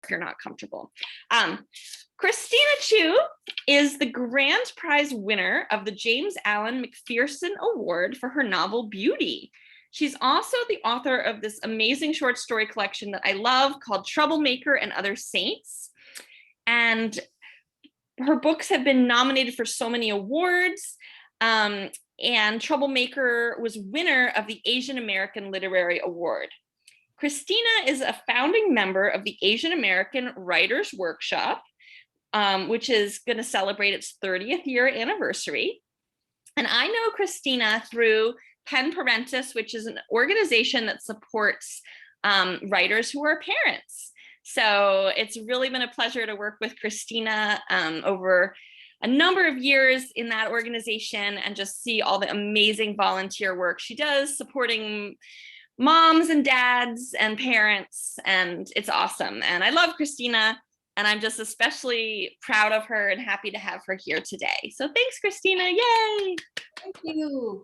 if you're not comfortable. Christina Chiu is the grand prize winner of the James Allen McPherson Award for her novel Beauty. She's also the author of this amazing short story collection that I love called Troublemaker and Other Saints. And her books have been nominated for so many awards. And Troublemaker was winner of the Asian American Literary Award. Christina is a founding member of the Asian American Writers Workshop, which is going to celebrate its 30th year anniversary. And I know Christina through Pen Parentis, which is an organization that supports writers who are parents. So it's really been a pleasure to work with Christina over a number of years in that organization and just see all the amazing volunteer work she does supporting moms and dads and parents, and it's awesome. And I love Christina, and I'm just especially proud of her and happy to have her here today. So thanks, Christina. Yay! Thank you.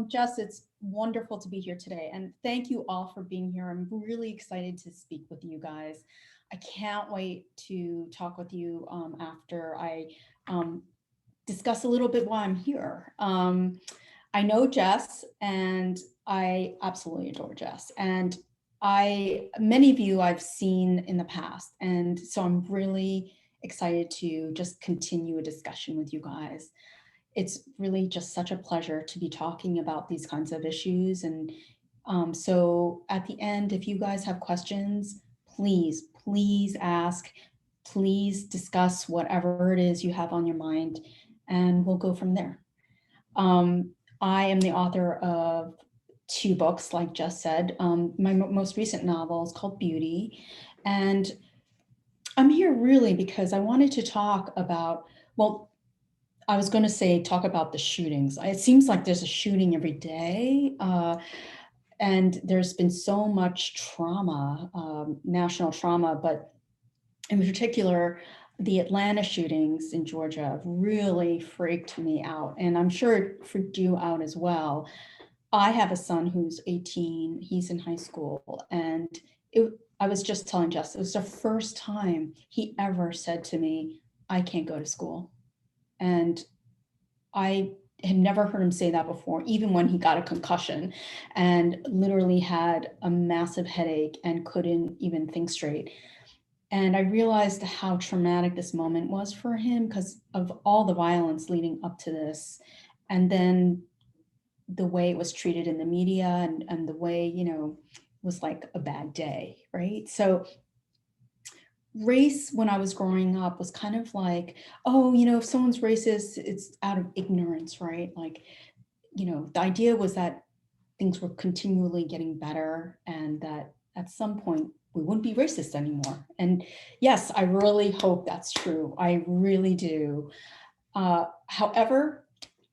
Jess, it's wonderful to be here today. And thank you all for being here. I'm really excited to speak with you guys. I can't wait to talk with you after I discuss a little bit why I'm here. I know Jess, and I absolutely adore Jess. And many of you I've seen in the past. And so I'm really excited to just continue a discussion with you guys. It's really just such a pleasure to be talking about these kinds of issues. And so at the end, if you guys have questions, please ask, please discuss whatever it is you have on your mind, and we'll go from there. I am the author of 2 books, like Jess said. My most recent novel is called Beauty. And I'm here really because I wanted to talk about, well, I was going to say talk about the shootings. It seems like there's a shooting every day. And there's been so much trauma, national trauma, but in particular, the Atlanta shootings in Georgia have really freaked me out. And I'm sure it freaked you out as well. I have a son who's 18, he's in high school. And I was just telling Jess, it was the first time he ever said to me, I can't go to school. And I had never heard him say that before, even when he got a concussion and literally had a massive headache and couldn't even think straight. And I realized how traumatic this moment was for him because of all the violence leading up to this. And then the way it was treated in the media and the way, you know, was like a bad day, right? So race when I was growing up was kind of like, oh, you know, if someone's racist, it's out of ignorance, right? Like, you know, the idea was that things were continually getting better and that at some point we wouldn't be racist anymore. And yes, I really hope that's true. I really do. However,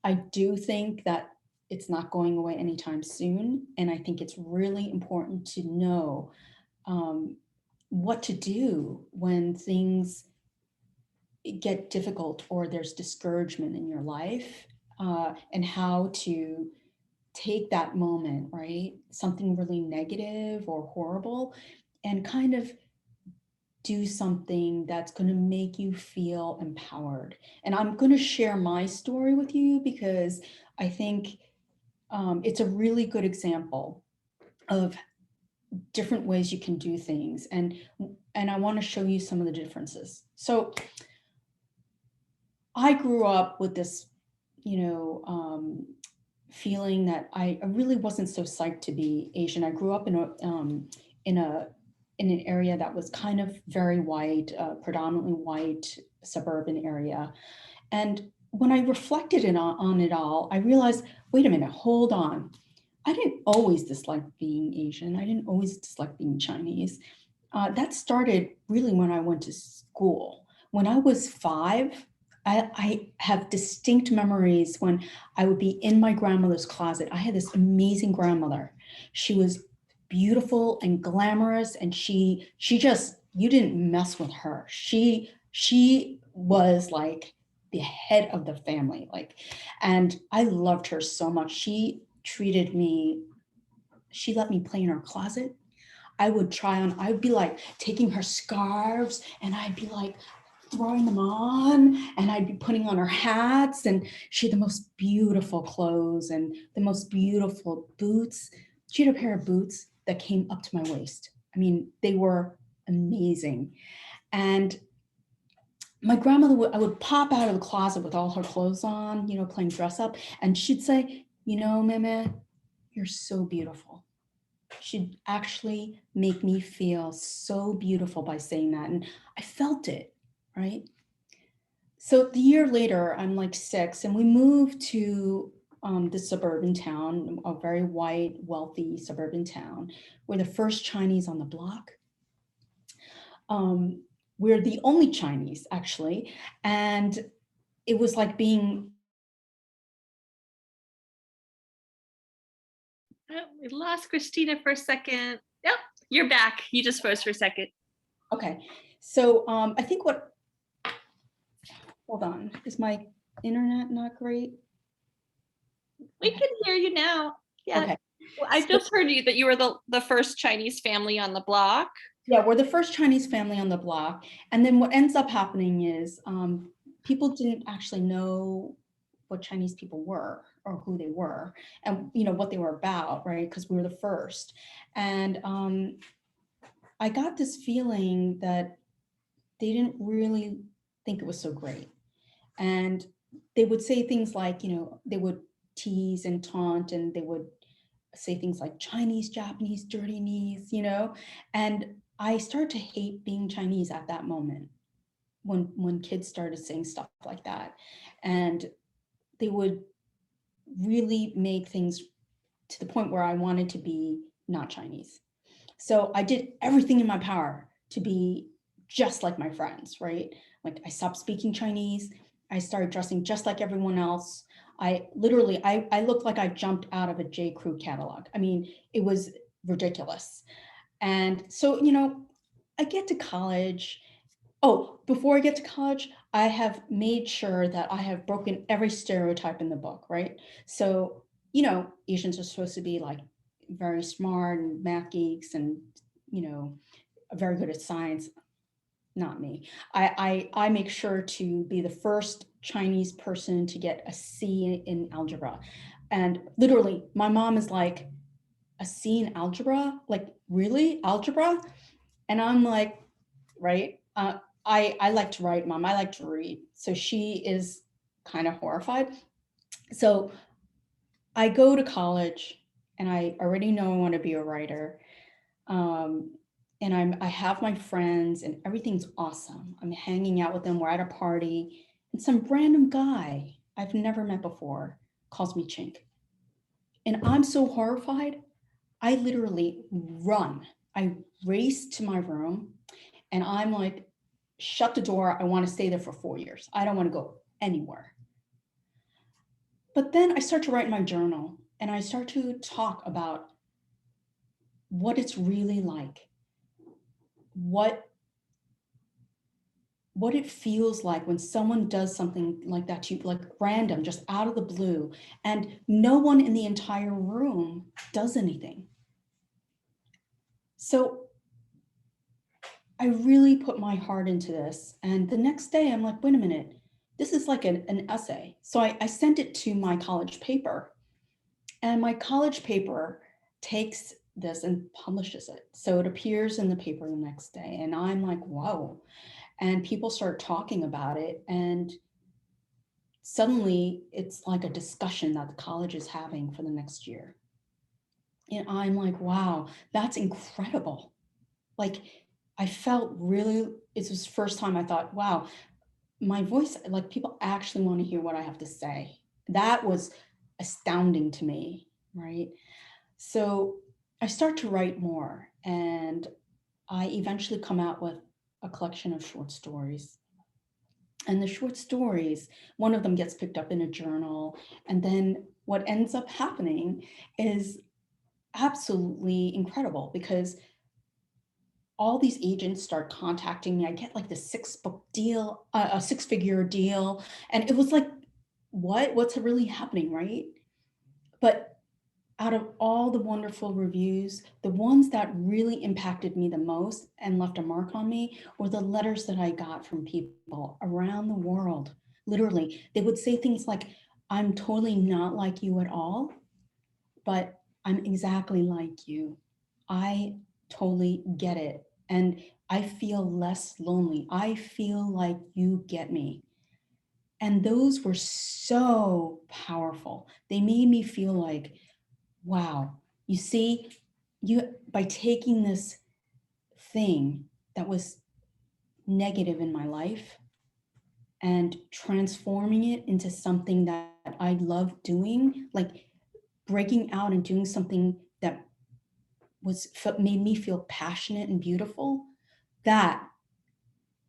I do think that it's not going away anytime soon. And I think it's really important to know what to do when things get difficult or there's discouragement in your life, and how to take that moment, right? Something really negative or horrible, and kind of do something that's going to make you feel empowered. And I'm going to share my story with you because I think it's a really good example of different ways you can do things. And I want to show you some of the differences. So I grew up with this, you know, feeling that I really wasn't so psyched to be Asian. I grew up in an area that was kind of very white, predominantly white suburban area. And when I reflected on it all, I realized, wait a minute, hold on. I didn't always dislike being Asian. I didn't always dislike being Chinese. That started really when I went to school. When I was 5, I have distinct memories when I would be in my grandmother's closet. I had this amazing grandmother. She was beautiful and glamorous, and she just, you didn't mess with her. She was like the head of the family, like, and I loved her so much. She treated me, she let me play in her closet. I would try on, I would be like taking her scarves and I'd be like throwing them on, and I'd be putting on her hats, and she had the most beautiful clothes and the most beautiful boots. She had a pair of boots that came up to my waist. I mean, they were amazing. And my grandmother I would pop out of the closet with all her clothes on, you know, playing dress up, and she'd say, you know, Meme, you're so beautiful. She'd actually make me feel so beautiful by saying that. And I felt it, right? So the year later, I'm like 6, and we moved to the suburban town, a very white, wealthy suburban town. We're the first Chinese on the block. We're the only Chinese, actually. And it was like being. Oh, we lost Christina for a second. Yep, you're back. You just froze for a second. Okay. So I think hold on, is my internet not great? We can hear you now. Yeah. Okay. Well, I just heard you that you were the first Chinese family on the block. Yeah, we're the first Chinese family on the block. And then what ends up happening is people didn't actually know what Chinese people were or who they were and, you know, what they were about, right? Because we were the first. And I got this feeling that they didn't really think it was so great. And they would say things like, you know, they would tease and taunt, and they would say things like Chinese, Japanese, dirty knees, you know? And I started to hate being Chinese at that moment when kids started saying stuff like that. And they would really make things to the point where I wanted to be not Chinese. So I did everything in my power to be just like my friends, right? Like I stopped speaking Chinese. I started dressing just like everyone else. I literally, I looked like I jumped out of a J. Crew catalog. I mean, it was ridiculous. And so, you know, I get to college. Oh, before I get to college, I have made sure that I have broken every stereotype in the book, right? So, you know, Asians are supposed to be like very smart and math geeks and, you know, very good at science. Not me. I make sure to be the first Chinese person to get a C in algebra. And literally, my mom is like, a C in algebra? Like, really? Algebra? And I'm like, right? I like to write, Mom. I like to read. So she is kind of horrified. So I go to college and I already know I want to be a writer. Um, and I have my friends and everything's awesome. I'm hanging out with them. We're at a party, and some random guy I've never met before calls me chink. And I'm so horrified. I literally run. I race to my room and I'm like, shut the door. I want to stay there for 4 years. I don't want to go anywhere. But then I start to write in my journal and I start to talk about what it's really like, what what it feels like when someone does something like that to you, like random, just out of the blue, and no one in the entire room does anything. So I really put my heart into this. And the next day, I'm like, wait a minute, this is like an essay. So I sent it to my college paper, and my college paper takes this and publishes it. So it appears in the paper the next day. And I'm like, whoa. And people start talking about it. And suddenly it's like a discussion that the college is having for the next year. And I'm like, wow, that's incredible. Like, I felt really, it was the first time I thought, wow, my voice, like people actually want to hear what I have to say. That was astounding to me, right? So I start to write more, and I eventually come out with a collection of short stories. And the short stories, one of them gets picked up in a journal. And then what ends up happening is absolutely incredible because all these agents start contacting me. I get like the 6-book deal, a 6-figure deal. And it was like, what's really happening, right? But out of all the wonderful reviews, the ones that really impacted me the most and left a mark on me were the letters that I got from people around the world. Literally, they would say things like, I'm totally not like you at all, but I'm exactly like you. I totally get it. And I feel less lonely. I feel like you get me. And those were so powerful. They made me feel like, wow, you see, you by taking this thing that was negative in my life and transforming it into something that I love doing, like breaking out and doing something that made me feel passionate and beautiful, that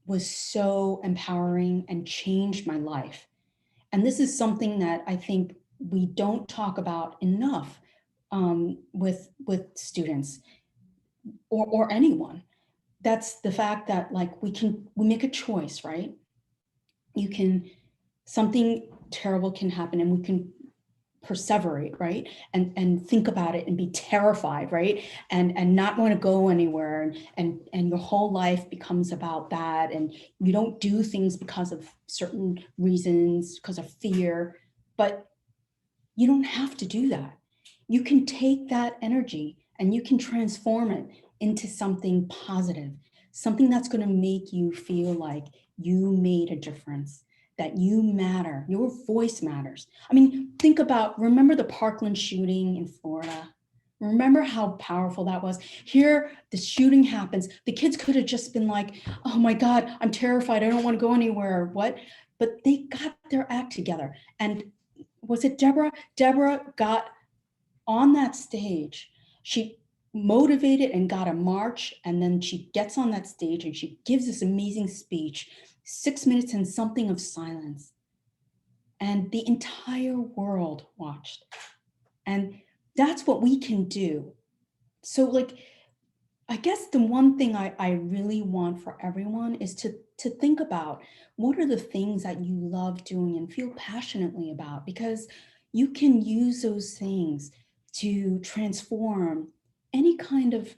was so empowering and changed my life. And this is something that I think we don't talk about enough with students or anyone. That's the fact that like we make a choice, right? You can, something terrible can happen and we can perseverate, right? And think about it and be terrified, right? And not want to go anywhere. And your whole life becomes about that. And you don't do things because of certain reasons, because of fear. But you don't have to do that. You can take that energy and you can transform it into something positive, something that's going to make you feel like you made a difference, that you matter, your voice matters. I mean, think about, remember the Parkland shooting in Florida? Remember how powerful that was? Here, the shooting happens. The kids could have just been like, oh my God, I'm terrified. I don't want to go anywhere. What? But they got their act together. And was it Deborah? Deborah got on that stage. She motivated and got a march. And then she gets on that stage and she gives this amazing speech, 6 minutes and something of silence. And the entire world watched. And that's what we can do. So like, I guess the one thing I really want for everyone is to think about what are the things that you love doing and feel passionately about, because you can use those things to transform any kind of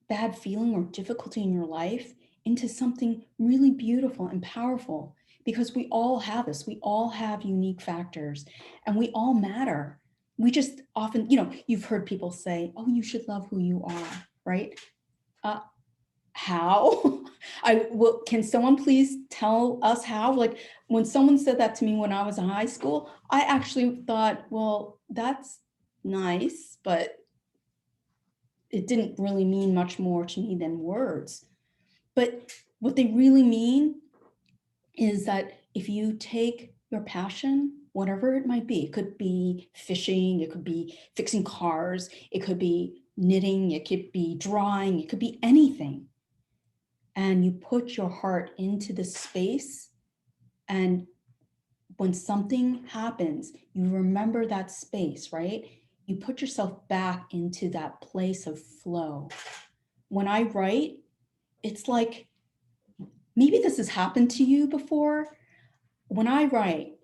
bad feeling or difficulty in your life into something really beautiful and powerful, because we all have this. We all have unique factors and we all matter. We just often, you've heard people say, oh, you should love who you are, right? Uh, how? Can someone please tell us how? Like when someone said that to me when I was in high school, I actually thought, well, that's nice, but it didn't really mean much more to me than words. But what they really mean is that if you take your passion, whatever it might be, it could be fishing, it could be fixing cars, it could be knitting, it could be drawing, it could be anything. And you put your heart into the space, and when something happens, you remember that space, right? You put yourself back into that place of flow. When I write, it's like, maybe this has happened to you before. When I write,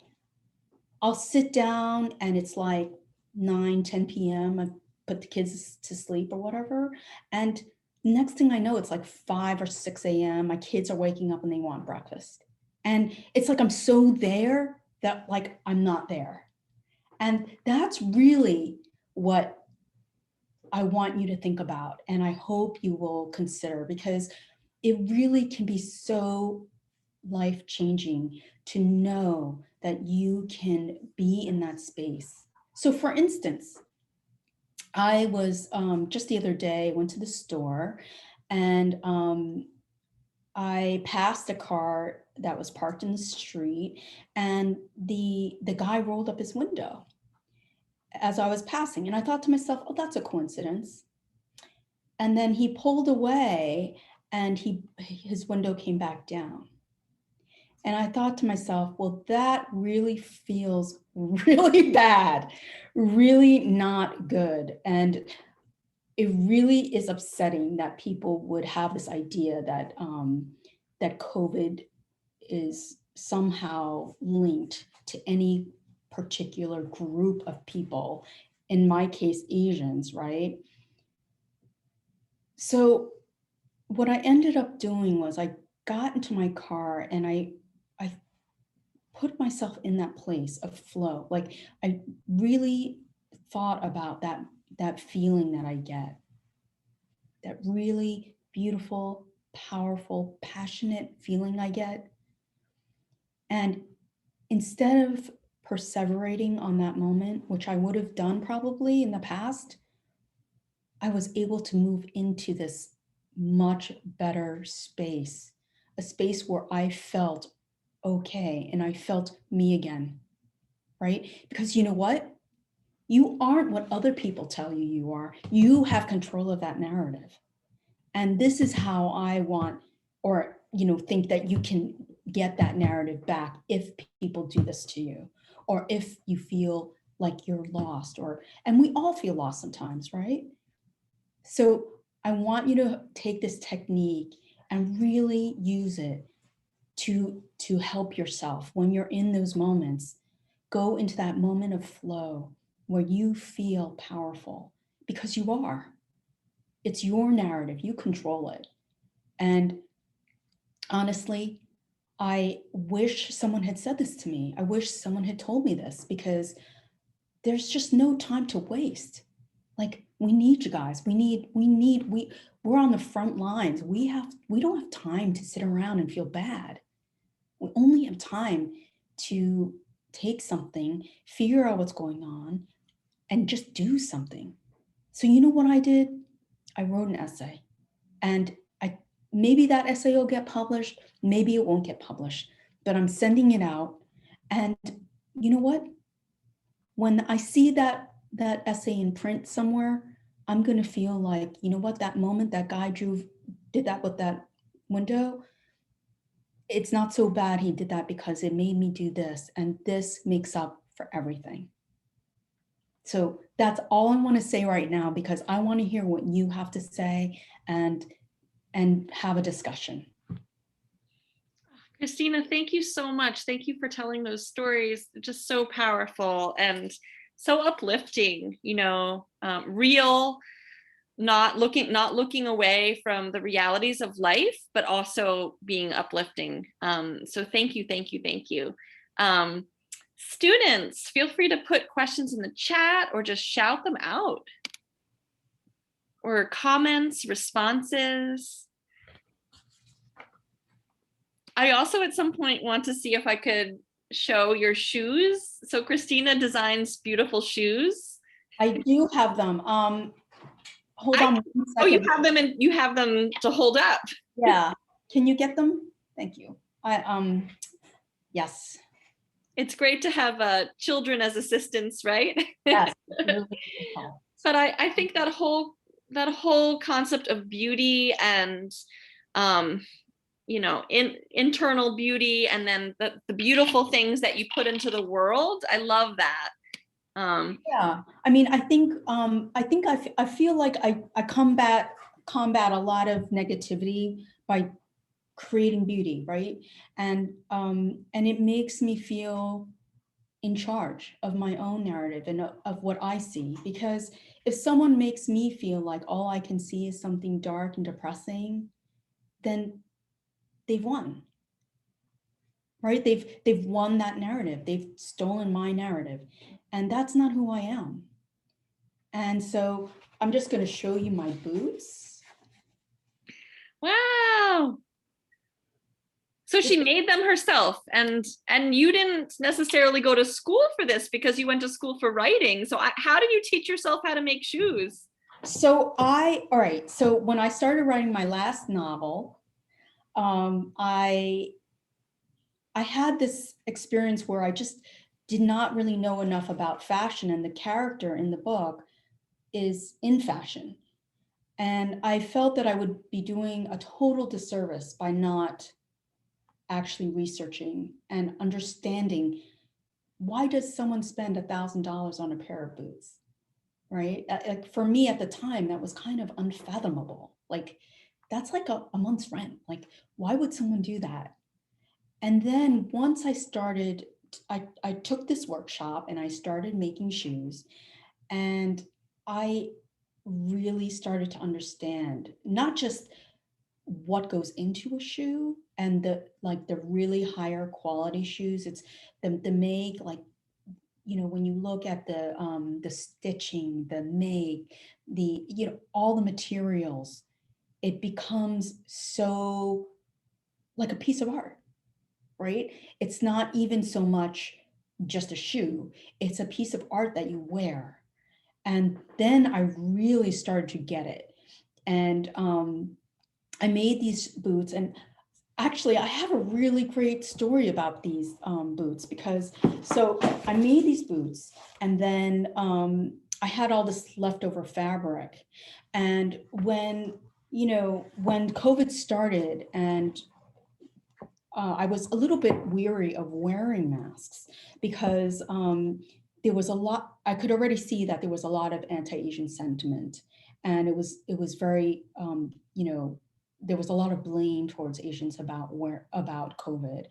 I'll sit down and it's like 9, 10 p.m. I put the kids to sleep or whatever. And next thing I know, it's like 5 or 6 a.m. My kids are waking up and they want breakfast. And it's like I'm so there that like I'm not there. And that's really what I want you to think about. And I hope you will consider, because it really can be so life-changing to know that you can be in that space. So for instance, I was just the other day, went to the store and I passed a car that was parked in the street, and the guy rolled up his window as I was passing. And I thought to myself, oh, that's a coincidence. And then he pulled away and his window came back down. And I thought to myself, well, that really feels really bad, really not good. And it really is upsetting that people would have this idea that that COVID is somehow linked to any particular group of people. in my case, Asians, right? So what I ended up doing was I got into my car and I put myself in that place of flow. Like I really thought about that feeling that I get, that really beautiful, powerful, passionate feeling I get. And instead of perseverating on that moment, which I would have done probably in the past, I was able to move into this much better space, a space where I felt okay and I felt me again, right? Because you know what? You aren't what other people tell you you are. You have control of that narrative. And this is how I want, or, think that you can get that narrative back if people do this to you, or if you feel like you're lost, and we all feel lost sometimes, right? So I want you to take this technique and really use it to help yourself when you're in those moments. Go into that moment of flow where you feel powerful, because you are. It's your narrative, you control it. And honestly, I wish someone had said this to me. I wish someone had told me this, because there's just no time to waste. Like, we need you guys. We're on the front lines. We don't have time to sit around and feel bad. We only have time to take something, figure out what's going on, and just do something. So you know what I did? I wrote an essay, and maybe that essay will get published, maybe it won't get published, but I'm sending it out. And you know what? When I see that essay in print somewhere, I'm going to feel like, you know what, that moment that guy did that with that window, it's not so bad he did that, because it made me do this, and this makes up for everything. So that's all I want to say right now, because I want to hear what you have to say and have a discussion. Christina, thank you so much. Thank you for telling those stories. Just so powerful and so uplifting, real, not looking away from the realities of life, but also being uplifting. So thank you, thank you, thank you. Students, feel free to put questions in the chat or just shout them out, or comments, responses. I also at some point want to see if I could show your shoes. So Christina designs beautiful shoes. I do have them. Hold on 1 second. Oh, you have them, and you have them to hold up. Yeah. Can you get them? Thank you. Yes. It's great to have children as assistants, right? Yes. But I think that whole concept of beauty and internal beauty, and then the beautiful things that you put into the world, I love that. Yeah, I mean, I feel like I combat a lot of negativity by creating beauty, right? And it makes me feel in charge of my own narrative and of what I see. Because if someone makes me feel like all I can see is something dark and depressing, then they've won, right? They've won that narrative. They've stolen my narrative, and that's not who I am. And so I'm just going to show you my boots. Wow. So she made them herself, and you didn't necessarily go to school for this, because you went to school for writing. So how did you teach yourself how to make shoes? So all right. So when I started writing my last novel, I had this experience where I just did not really know enough about fashion, and the character in the book is in fashion. And I felt that I would be doing a total disservice by not actually researching and understanding, why does someone spend $1,000 on a pair of boots, right? Like, for me at the time, that was kind of unfathomable. Like, that's like a month's rent. Like, why would someone do that? And then once I started, I took this workshop and I started making shoes. And I really started to understand not just what goes into a shoe and the really higher quality shoes. It's the make, like, when you look at the stitching, the make, all the materials, it becomes so like a piece of art, right? It's not even so much just a shoe, it's a piece of art that you wear. And then I really started to get it. And I made these boots. And actually, I have a really great story about these boots, because so I made these boots, and then I had all this leftover fabric. And when COVID started, and I was a little bit weary of wearing masks, because there was a lot, I could already see that there was a lot of anti-Asian sentiment. And it was very, there was a lot of blame towards Asians about COVID.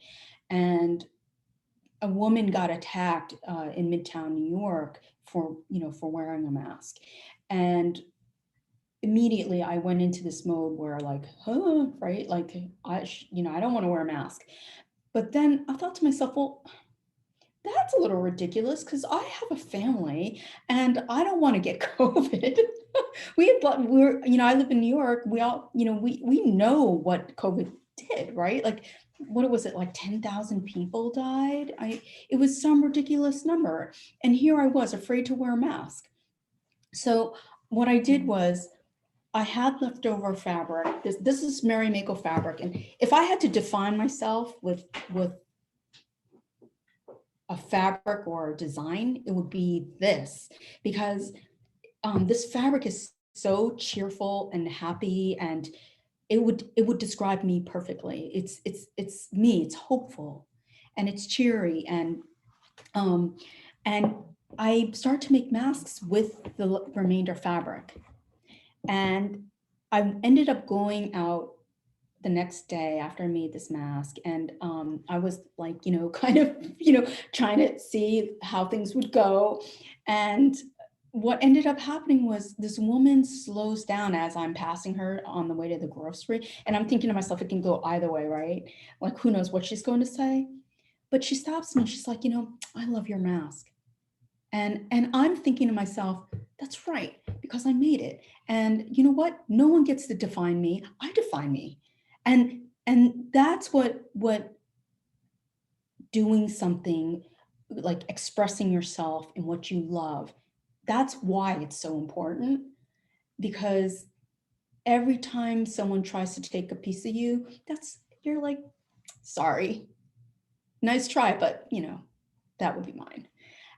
And a woman got attacked in Midtown New York for wearing a mask. And immediately I went into this mode where, like, huh, right? Like, I don't want to wear a mask. But then I thought to myself, well, that's a little ridiculous, because I have a family and I don't want to get COVID. I live in New York. We all, we know what COVID did, right? Like, what was it, like 10,000 people died? It was some ridiculous number. And here I was afraid to wear a mask. So what I did was, I had leftover fabric. This is Mary Mako fabric. And if I had to define myself with a fabric or a design, it would be this, because this fabric is so cheerful and happy, and it would describe me perfectly. It's me. It's hopeful, and it's cheery, um, and I start to make masks with the remainder fabric. And I ended up going out the next day after I made this mask, and I was like, kind of, trying to see how things would go. And what ended up happening was, this woman slows down as I'm passing her on the way to the grocery, and I'm thinking to myself, it can go either way, right? Like, who knows what she's going to say? But she stops me. She's like, I love your mask. And I'm thinking to myself, that's right, because I made it. And you know what? No one gets to define me. I define me. And that's what doing something, like expressing yourself in what you love, that's why it's so important. Because every time someone tries to take a piece of you, you're like, sorry, nice try, but that would be mine.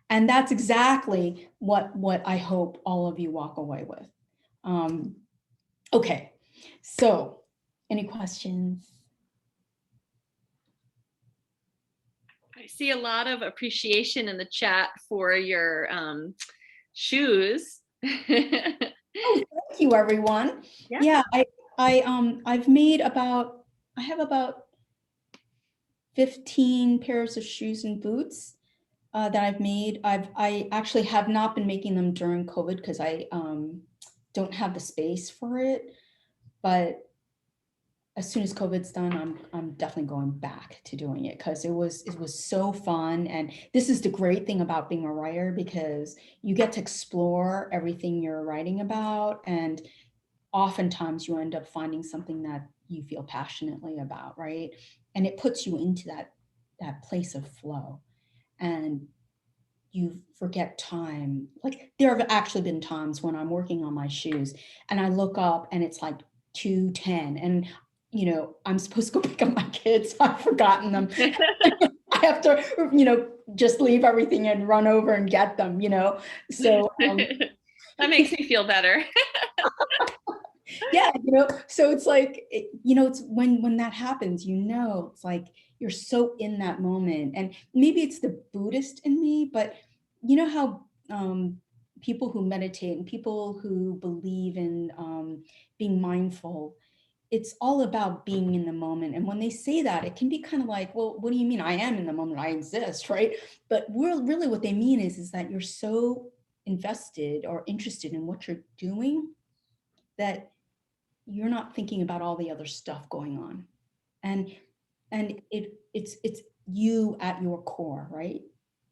And that's exactly what I hope all of you walk away with. Okay, so any questions? I see a lot of appreciation in the chat for your shoes. Oh, thank you, everyone. Yeah. Yeah, I have about 15 pairs of shoes and boots that I've made. I actually have not been making them during COVID, because I don't have the space for it. But as soon as COVID's done, I'm definitely going back to doing it, because it was so fun. And this is the great thing about being a writer, because you get to explore everything you're writing about, and oftentimes you end up finding something that you feel passionately about, right? And it puts you into that place of flow, and you forget time. Like, there have actually been times when I'm working on my shoes and I look up and it's like 2:10, and I'm supposed to go pick up my kids. I've forgotten them. I have to, just leave everything and run over and get them, So that makes me feel better. yeah, so it's like, it's when that happens, it's like you're so in that moment. And maybe it's the Buddhist in me, but you know how people who meditate and people who believe in being mindful, it's all about being in the moment. And when they say that, it can be kind of like, well, what do you mean? I am in the moment, I exist, right? But really what they mean is that you're so invested or interested in what you're doing, that you're not thinking about all the other stuff going on. And it's you at your core, right?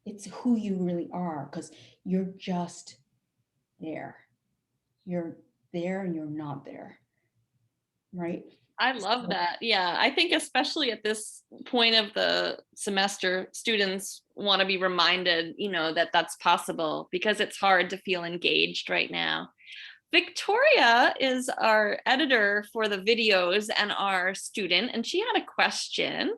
It's who you really are, because you're just there. You're there and you're not there, right? I love that. Yeah, I think especially at this point of the semester, students want to be reminded, that that's possible, because it's hard to feel engaged right now. Victoria is our editor for the videos and our student, and she had a question.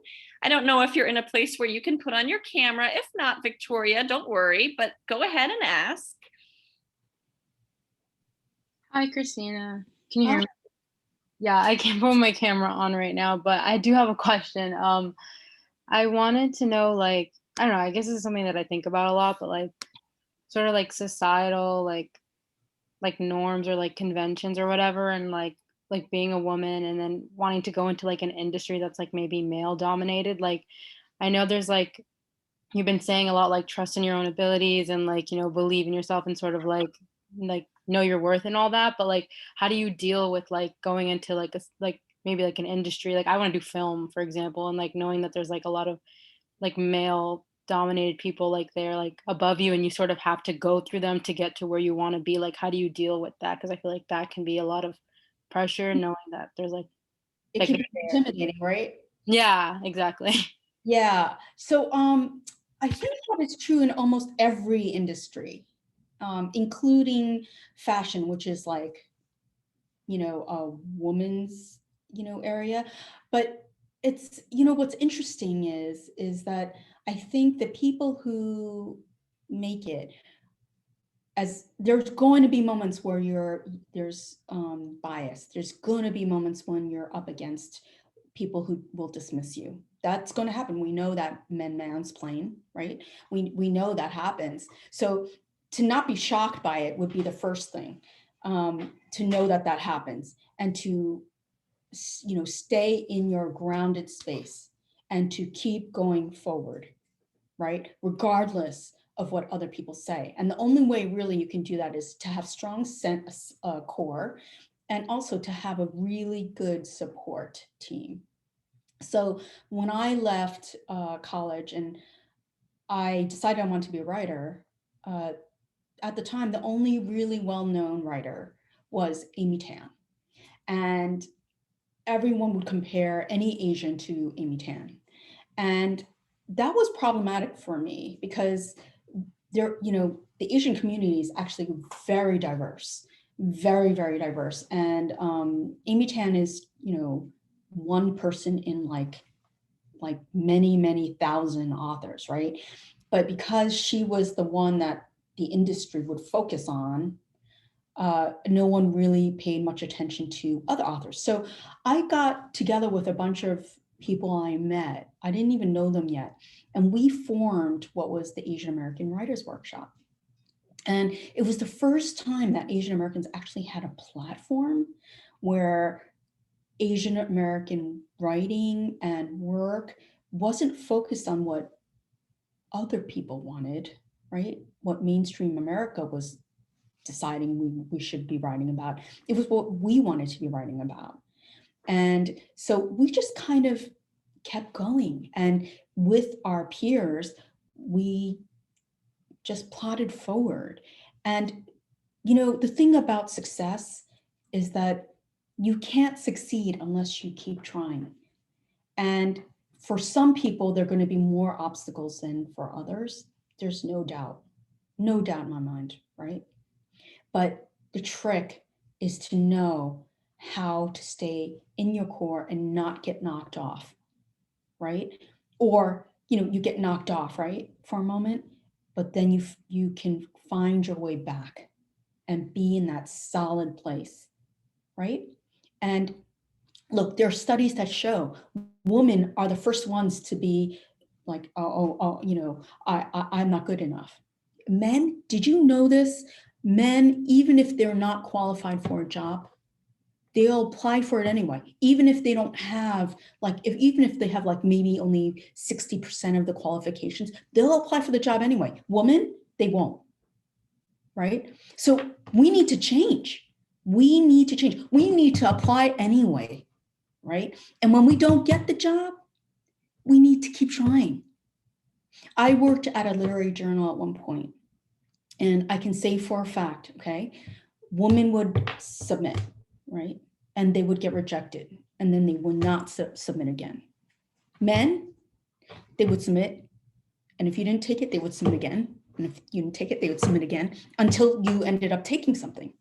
I don't know if you're in a place where you can put on your camera. If not, Victoria, don't worry, but go ahead and ask. Hi, Christina. Can you hear me? Yeah, I can't put my camera on right now, but I do have a question. I wanted to know, like, I don't know, I guess this is something that I think about a lot, but like sort of like societal, like norms or like conventions or whatever, and like being a woman and then wanting to go into like an industry that's like maybe male dominated. Like I know there's like you've been saying a lot, like trust in your own abilities and like, believe in yourself and sort of like know your worth and all that, but like how do you deal with like going into like like maybe like an industry, like I want to do film for example, and like knowing that there's like a lot of like male dominated people, like they're like above you and you sort of have to go through them to get to where you want to be. Like how do you deal with that? Because I feel like that can be a lot of pressure, knowing that there's like It can be intimidating, right? yeah, exactly. Yeah. So I think that is true in almost every industry, including fashion, which is like, a woman's, area. But it's, what's interesting is that I think the people who make it, as there's going to be moments where there's bias. There's going to be moments when you're up against people who will dismiss you. That's going to happen. We know that men mansplain, right? We know that happens. So to not be shocked by it would be the first thing. To know that that happens, and to stay in your grounded space and to keep going forward, right? Regardless of what other people say. And the only way really you can do that is to have strong core, and also to have a really good support team. So when I left college and I decided I wanted to be a writer, at the time, the only really well-known writer was Amy Tan. And everyone would compare any Asian to Amy Tan. And that was problematic for me because the Asian community is actually very diverse, very, very diverse. And Amy Tan is, one person in like many, many thousand authors, right? But because she was the one that the industry would focus on, no one really paid much attention to other authors. So I got together with a bunch of people I met. I didn't even know them yet. And we formed what was the Asian American Writers Workshop. And it was the first time that Asian Americans actually had a platform where Asian American writing and work wasn't focused on what other people wanted, right? What mainstream America was deciding we should be writing about. It was what we wanted to be writing about. And so we just kind of kept going. And with our peers, we just plodded forward. And, the thing about success is that you can't succeed unless you keep trying. And for some people, there are going to be more obstacles than for others. There's no doubt in my mind, right? But the trick is to know how to stay in your core and not get knocked off, right? Or, you get knocked off, right, for a moment, but then you can find your way back and be in that solid place, right? And look, there are studies that show women are the first ones to be like, I'm not good enough. Men, did you know this? Men, even if they're not qualified for a job, they'll apply for it anyway. Even if they don't have, even if they have like maybe only 60% of the qualifications, they'll apply for the job anyway. Women, they won't. right? So we need to change. We need to change. We need to apply anyway, right? And when we don't get the job, we need to keep trying. I worked at a literary journal at one point, and I can say for a fact, okay, women would submit, right? And they would get rejected, and then they would not submit again. Men, they would submit, and if you didn't take it, they would submit again. And if you didn't take it, they would submit again until you ended up taking something.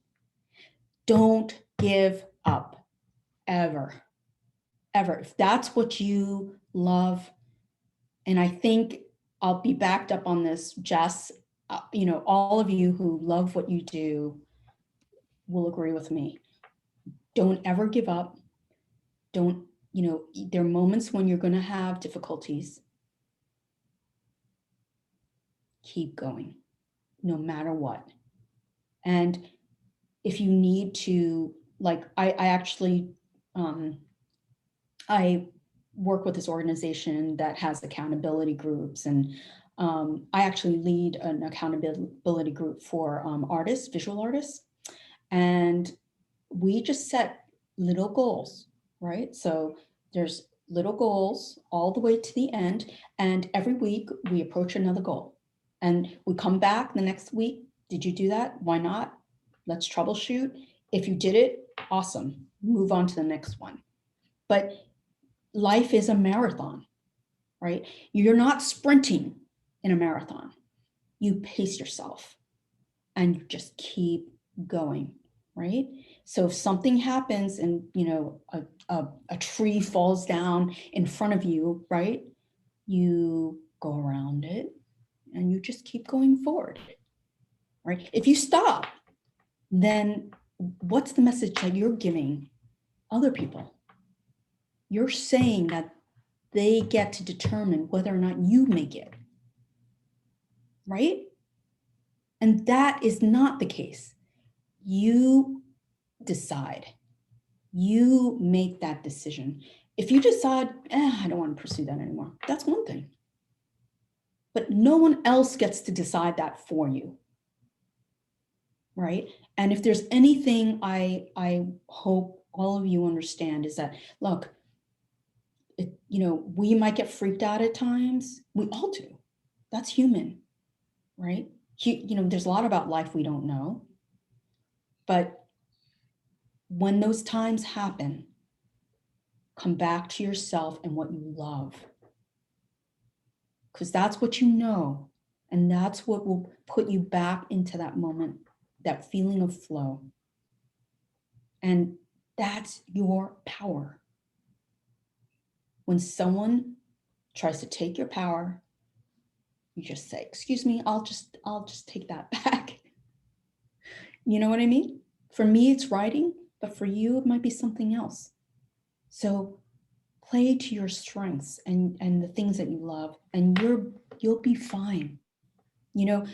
Don't give up, ever, ever. If that's what you love, and I think I'll be backed up on this, Jess, all of you who love what you do will agree with me. Don't ever give up. Don't, there are moments when you're going to have difficulties. Keep going, no matter what. And if you need to, like, I actually, I work with this organization that has accountability groups, and I actually lead an accountability group for artists, visual artists. And we just set little goals, right? So there's little goals all the way to the end. And every week we approach another goal. And we come back the next week. Did you do that? Why not? Let's troubleshoot. If you did it, awesome. Move on to the next one. But life is a marathon, right? You're not sprinting in a marathon. You pace yourself and you just keep going, right? So if something happens and, a tree falls down in front of you, right? You go around it and you just keep going forward, right? If you stop, then what's the message that you're giving other people? You're saying that they get to determine whether or not you make it, right? And that is not the case. You decide. You make that decision. If you decide, I don't want to pursue that anymore, that's one thing. But no one else gets to decide that for you, right? And if there's anything I hope all of you understand is that, look, we might get freaked out at times. We all do. That's human, right? There's a lot about life we don't know. But when those times happen, come back to yourself and what you love. Because that's what you know. And that's what will put you back into that moment, that feeling of flow. And that's your power. When someone tries to take your power, you just say, excuse me, I'll just take that back. You know what I mean? For me, it's writing, but for you, it might be something else. So play to your strengths and the things that you love, and you'll be fine. You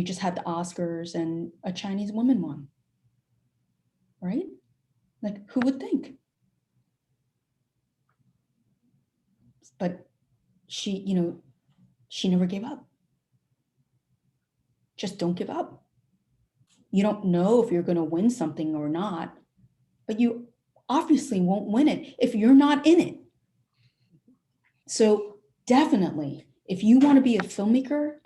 just had the Oscars and a Chinese woman won, right? Like, who would think? But she never gave up. Just don't give up. You don't know if you're going to win something or not, but you obviously won't win it if you're not in it. So definitely, if you want to be a filmmaker,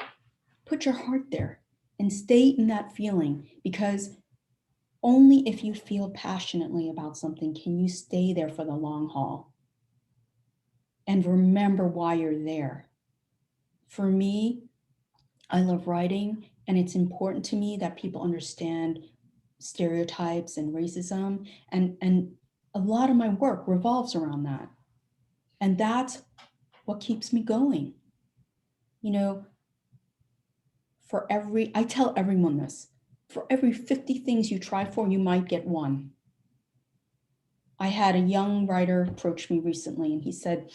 put your heart there and stay in that feeling, because only if you feel passionately about something can you stay there for the long haul. And remember why you're there. For me, I love writing, and it's important to me that people understand stereotypes and racism, and a lot of my work revolves around that. And that's what keeps me going. I tell everyone this, for every 50 things you try for, you might get one. I had a young writer approach me recently, and he said,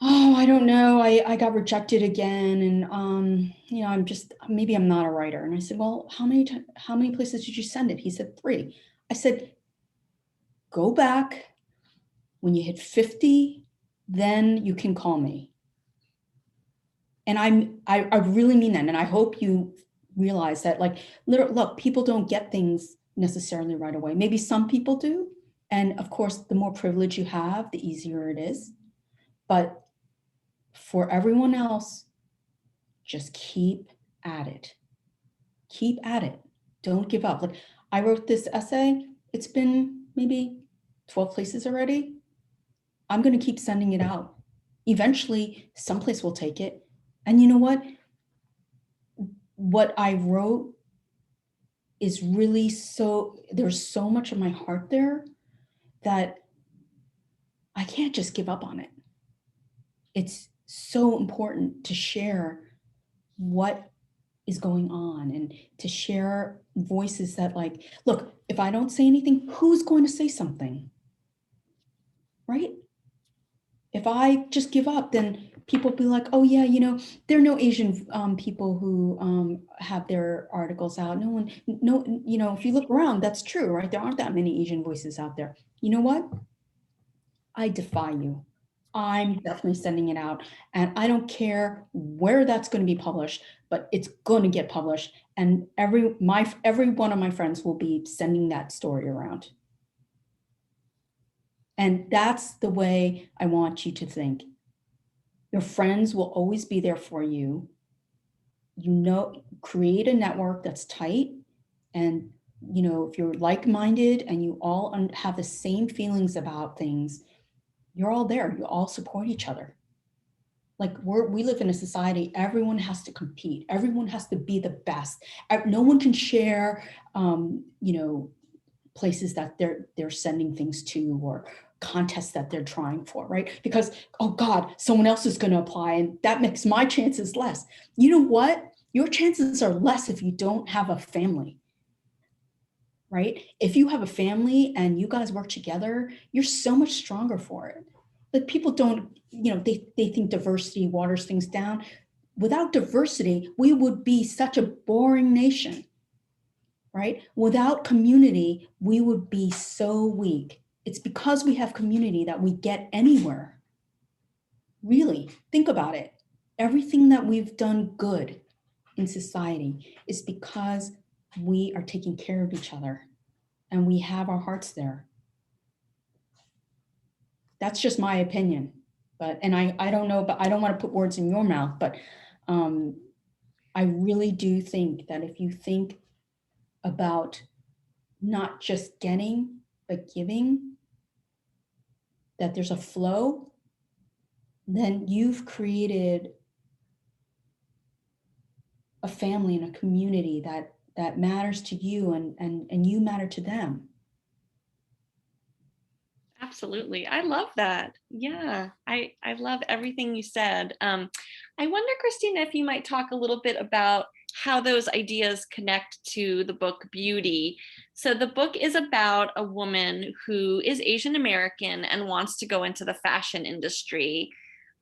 oh, I don't know, I got rejected again, and maybe I'm not a writer. And I said, well, how many places did you send it? He said 3. I said, go back. When you hit 50, then you can call me. And I really mean that. And I hope you realize that, like, look, people don't get things necessarily right away. Maybe some people do. And of course, the more privilege you have, the easier it is. But for everyone else, just keep at it. Keep at it. Don't give up. Like, I wrote this essay. It's been maybe 12 places already. I'm going to keep sending it out. Eventually, someplace will take it. And you know what? What I wrote is really there's so much of my heart there that I can't just give up on it. It's so important to share what is going on and to share voices that, like, look, if I don't say anything, who's going to say something? Right? If I just give up, then people be like, oh yeah, there are no Asian people who have their articles out. If you look around, that's true, right? There aren't that many Asian voices out there. You know what? I defy you. I'm definitely sending it out, and I don't care where that's going to be published, but it's going to get published, and every one of my friends will be sending that story around. And that's the way I want you to think. Your friends will always be there for you. Create a network that's tight, and if you're like-minded and you all have the same feelings about things, you're all there. You all support each other. Like, we live in a society, everyone has to compete. Everyone has to be the best. No one can share, places that they're sending things to, or contests that they're trying for, right? Because, oh God, someone else is going to apply and that makes my chances less. You know what? Your chances are less if you don't have a family, right? If you have a family and you guys work together, you're so much stronger for it. Like, people don't, they think diversity waters things down. Without diversity, we would be such a boring nation, right? Without community, we would be so weak. It's because we have community that we get anywhere. Really, think about it. Everything that we've done good in society is because we are taking care of each other and we have our hearts there. That's just my opinion. And I don't know, but I don't want to put words in your mouth, but I really do think that if you think about not just getting, but giving, that there's a flow, then you've created a family and a community that matters to you, and you matter to them. Absolutely. I love that. Yeah, I love everything you said. I wonder, Christina, if you might talk a little bit about how those ideas connect to the book Beauty. So the book is about a woman who is Asian American and wants to go into the fashion industry.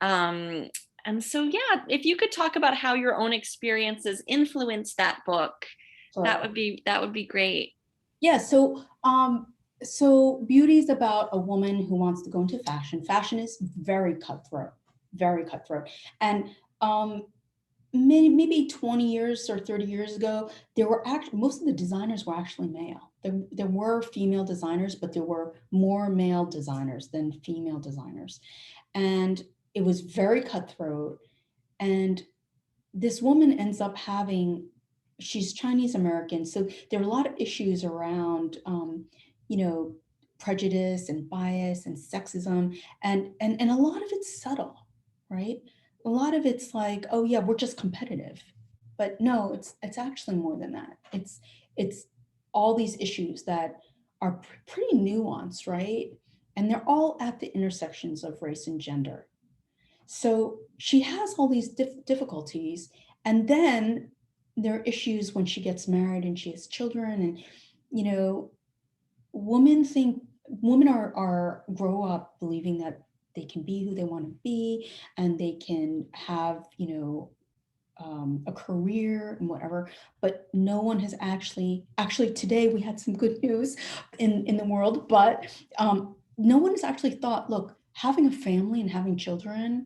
And so, yeah, if you could talk about how your own experiences influenced that book, Sure. that would be great. Yeah. So Beauty is about a woman who wants to go into fashion. Fashion is very cutthroat, very cutthroat. And maybe 20 years or 30 years ago, most of the designers were actually male. There were female designers, but there were more male designers than female designers. And it was very cutthroat. And this woman ends up she's Chinese American. So there are a lot of issues around, prejudice and bias and sexism. And a lot of it's subtle, right? A lot of it's like, oh yeah, we're just competitive. But no, it's actually more than that. It's all these issues that are pretty nuanced, right? And they're all at the intersections of race and gender. So she has all these difficulties. And then there are issues when she gets married and she has children. And, women are grow up believing that they can be who they want to be, and they can have, a career and whatever, but no one has actually today we had some good news in the world, but no one has actually thought, look, having a family and having children,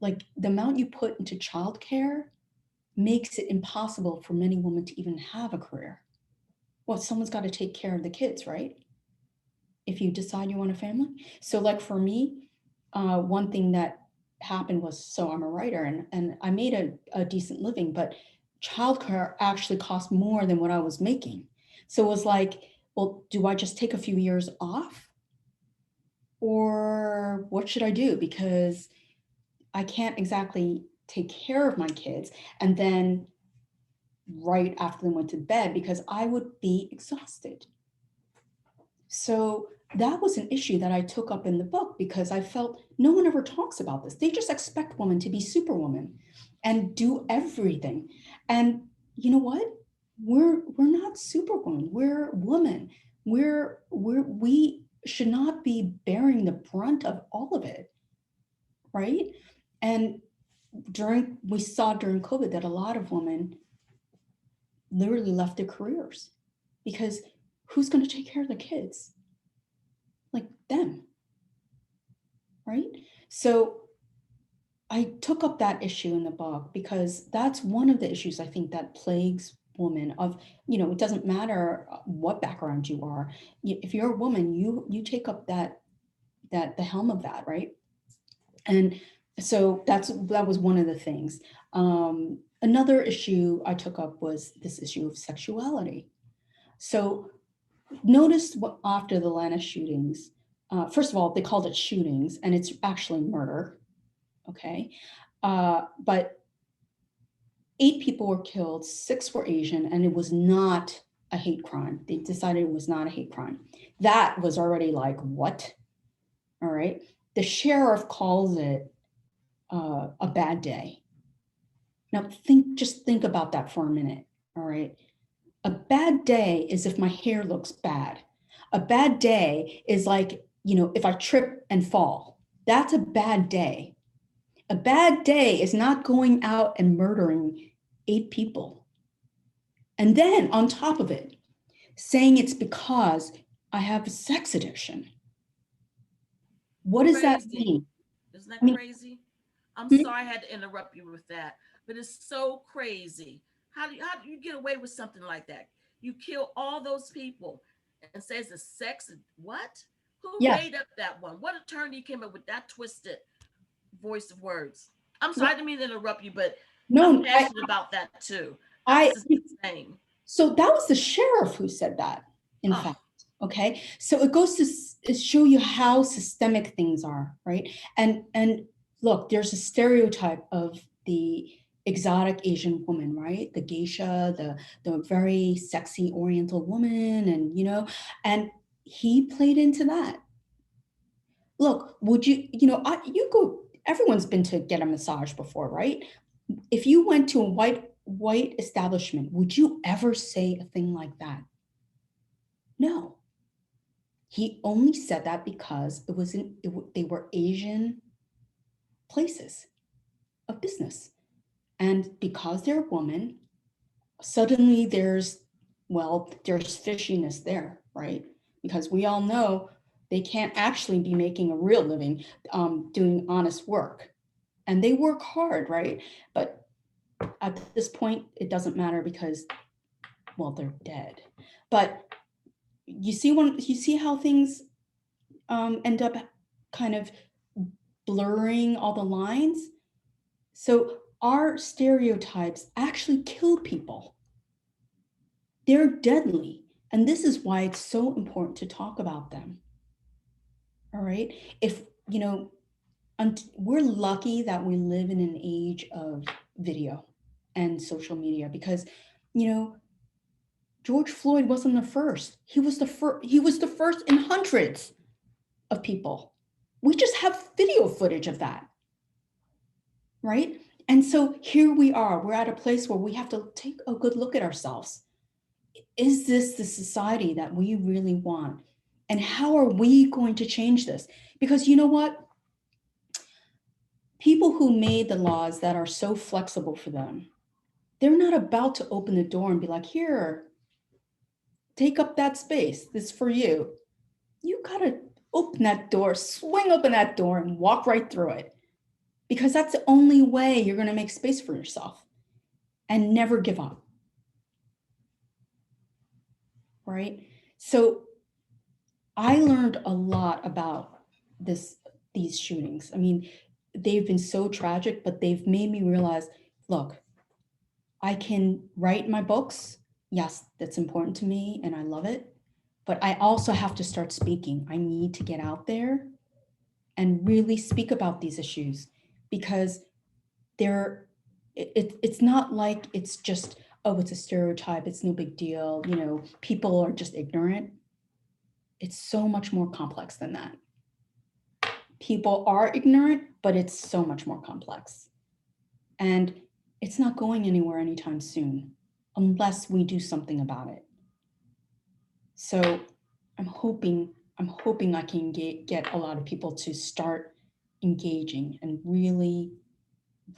like the amount you put into childcare makes it impossible for many women to even have a career. Well, someone's got to take care of the kids, right? If you decide you want a family. So like for me, one thing that happened was, so I'm a writer and I made a decent living, but childcare actually cost more than what I was making. So it was like, well, do I just take a few years off? Or what should I do? Because I can't exactly take care of my kids and then right after they went to bed, because I would be exhausted. So that was an issue that I took up in the book, because I felt no one ever talks about this. They just expect women to be superwoman and do everything. And you know what? We're not superwoman. We're women. We should not be bearing the brunt of all of it, right? And we saw during COVID that a lot of women literally left their careers, because who's going to take care of the kids? Like them, right? So I took up that issue in the book because that's one of the issues I think that plagues women. Of, it doesn't matter what background you are. If you're a woman, you take up the helm of that, right? And so that was one of the things. Another issue I took up was this issue of sexuality. So notice what after the Atlanta shootings, first of all, they called it shootings and it's actually murder. Okay. But 8 people were killed, 6 were Asian, and it was not a hate crime. They decided it was not a hate crime. That was already like, what? All right. The sheriff calls it a bad day. Now just think about that for a minute. All right. A bad day is if my hair looks bad. A bad day is like, if I trip and fall. That's a bad day. A bad day is not going out and murdering 8 people. And then on top of it, saying it's because I have a sex addiction. What does that mean? Isn't that I mean, crazy? I'm hmm? sorry I had to interrupt you with that, but it's so crazy. How do you get away with something like that? You kill all those people and says the sex, what? Who Yeah. made up that one? What attorney came up with that twisted voice of words? I'm sorry, I didn't mean to interrupt you, but No, I'm passionate about that too. I That's insane. So that was the sheriff who said that, in Oh, fact. Okay, so it goes to show you how systemic things are, right? And look, there's a stereotype of the exotic Asian woman, right? The geisha, the very sexy Oriental woman, and he played into that. Look, would you go? Everyone's been to get a massage before, right? If you went to a white establishment, would you ever say a thing like that? No. He only said that because they were Asian places of business. And because they're a woman, suddenly there's fishiness there, right? Because we all know they can't actually be making a real living doing honest work. And they work hard, right? But at this point, it doesn't matter because, well, they're dead. But you see how things end up kind of blurring all the lines. So our stereotypes actually kill people. They're deadly. And this is why it's so important to talk about them. All right. If, we're lucky that we live in an age of video and social media, because, George Floyd wasn't the first. He was the first in hundreds of people. We just have video footage of that, right? And so here we are. We're at a place where we have to take a good look at ourselves. Is this the society that we really want? And how are we going to change this? Because you know what? People who made the laws that are so flexible for them, they're not about to open the door and be like, here, take up that space. This is for you. You got to open that door, swing open that door and walk right through it. Because that's the only way you're going to make space for yourself. and never give up. Right? So I learned a lot about these shootings. I mean, they've been so tragic, but they've made me realize, look, I can write my books. Yes, that's important to me and I love it. But I also have to start speaking. I need to get out there and really speak about these issues, because it's not like it's just, oh, it's a stereotype, it's no big deal, you know, people are just ignorant. It's so much more complex than that. People are ignorant, but it's so much more complex. And it's not going anywhere anytime soon unless we do something about it. So I'm hoping I can get a lot of people to start engaging and really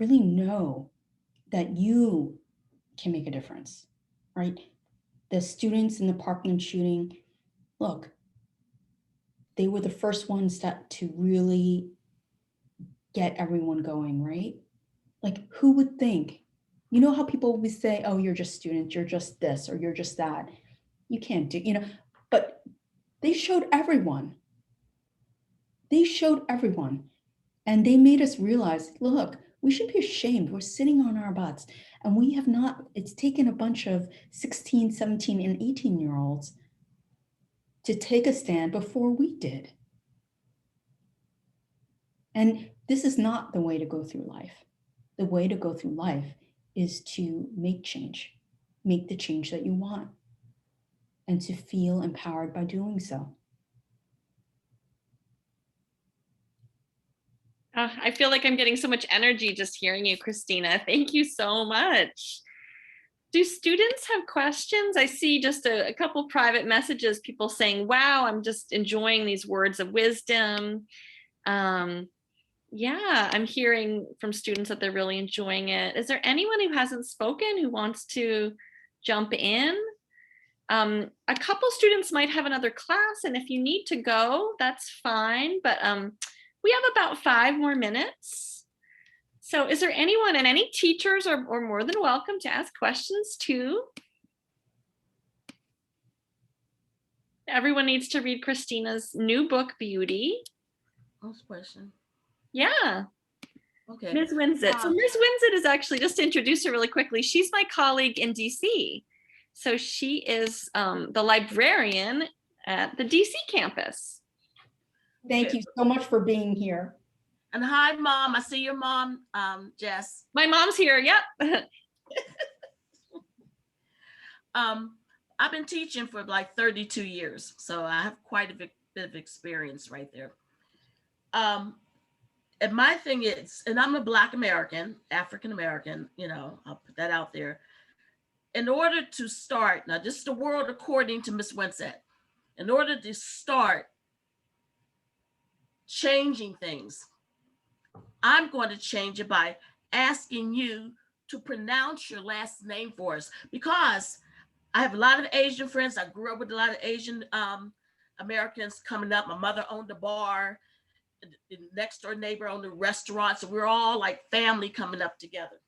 know that you can make a difference, right? The students in the Parkland shooting, look, they were the first ones to really get everyone going, right? Like, who would think? You know how people always say, oh, you're just students, you're just this, or you're just that. You can't do, you know, but they showed everyone. They showed everyone. And they made us realize, look, we should be ashamed. We're sitting on our butts. And we have not, it's taken a bunch of 16, 17, and 18-year-olds to take a stand before we did. And this is not the way to go through life. The way to go through life is to make change, make the change that you want, and to feel empowered by doing so. I feel like I'm getting so much energy just hearing you, Christina. Thank you so much. Do students have questions? I see just a couple private messages, people saying, wow, I'm just enjoying these words of wisdom. Yeah, I'm hearing from students that they're really enjoying it. Is there anyone who hasn't spoken who wants to jump in? A couple students might have another class, and if you need to go, that's fine. But we have about 5 more minutes. So is there anyone, and any teachers are more than welcome to ask questions too. Everyone needs to read Christina's new book, Beauty. Last question. Yeah. Okay. Ms. Winsett. So Ms. Winsett is actually, just to introduce her really quickly, she's my colleague in DC. So she is the librarian at the DC campus. Thank you so much for being here. And hi, Mom. I see your mom, Jess. My mom's here. Yep. I've been teaching for like 32 years, so I have quite a bit of experience right there. And my thing is, and I'm a Black American, African American, you know, I'll put that out there. In order to start, now this is the world according to Ms. Winsett, in order to start changing things, I'm going to change it by asking you to pronounce your last name for us, because I have a lot of Asian friends. I grew up with a lot of Asian Americans coming up. My mother owned a bar. The next door neighbor owned a restaurant. So we're all like family coming up together.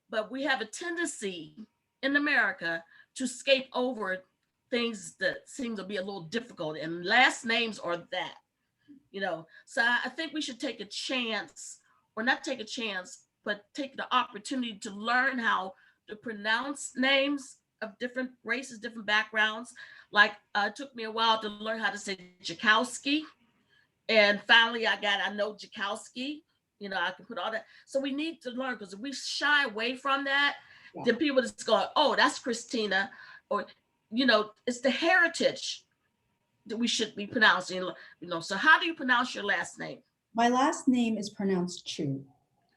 But we have a tendency in America to escape over things that seem to be a little difficult. And last names are that, you know. So I think we should take a chance, or not take a chance, but take the opportunity to learn how to pronounce names of different races, different backgrounds. Like it took me a while to learn how to say Jakowski. And finally I know Jakowski, you know, I can put all that. So we need to learn, because if we shy away from that, then people just go, oh, that's Christina. Or, you know, it's the heritage that we should be pronouncing, you know. So how do you pronounce your last name? My last name is pronounced Chiu.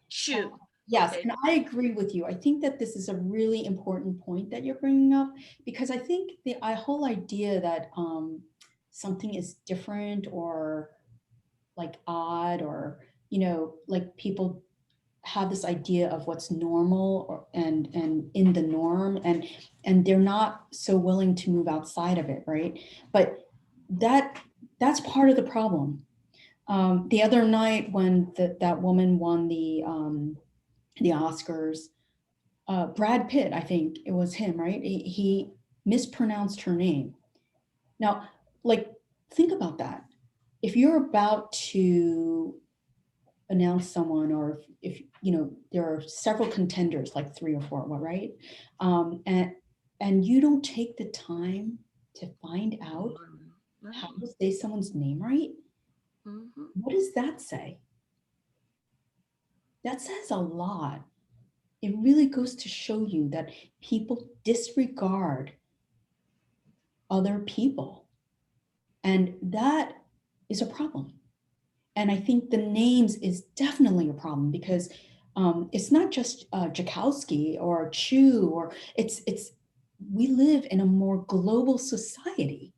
Chiu. Yes, Okay. and I agree with you. I think that this is a really important point that you're bringing up, because I think the whole idea that something is different or like odd, or, you know, like people have this idea of what's normal, or, and in the norm, and they're not so willing to move outside of it, right? But that's part of the problem. The other night when that woman won the Oscars, Brad Pitt, I think it was him, right? He mispronounced her name. Now, like, think about that. If you're about to announce someone, or if you know there are several contenders, like 3 or 4, right? And you don't take the time to find out how to say someone's name right, Mhm. what does that say? That says a lot. It really goes to show you that people disregard other people. And that is a problem. And I think the names is definitely a problem, because it's not just Jakowski or Chiu, or it's we live in a more global society.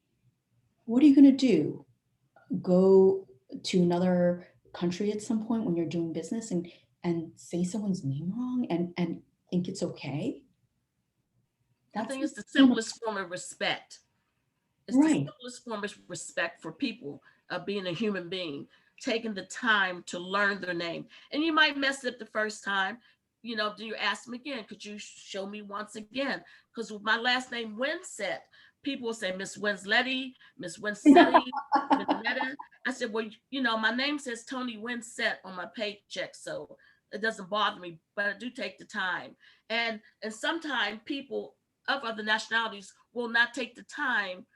What are you going to do? Go to another country at some point when you're doing business and say someone's name wrong and think it's okay? I That's think it's the not simplest form of respect. It's the right. simplest form of respect for people, being a human being, taking the time to learn their name. And you might mess it up the first time. You know, do you ask them again? Could you show me once again? Because with my last name, Winsett, people will say Miss Winsletty, Miss Winsetti, Winetta. I said, well, you know, my name says Tony Winsett on my paycheck, so it doesn't bother me, but I do take the time. And sometimes people of other nationalities will not take the time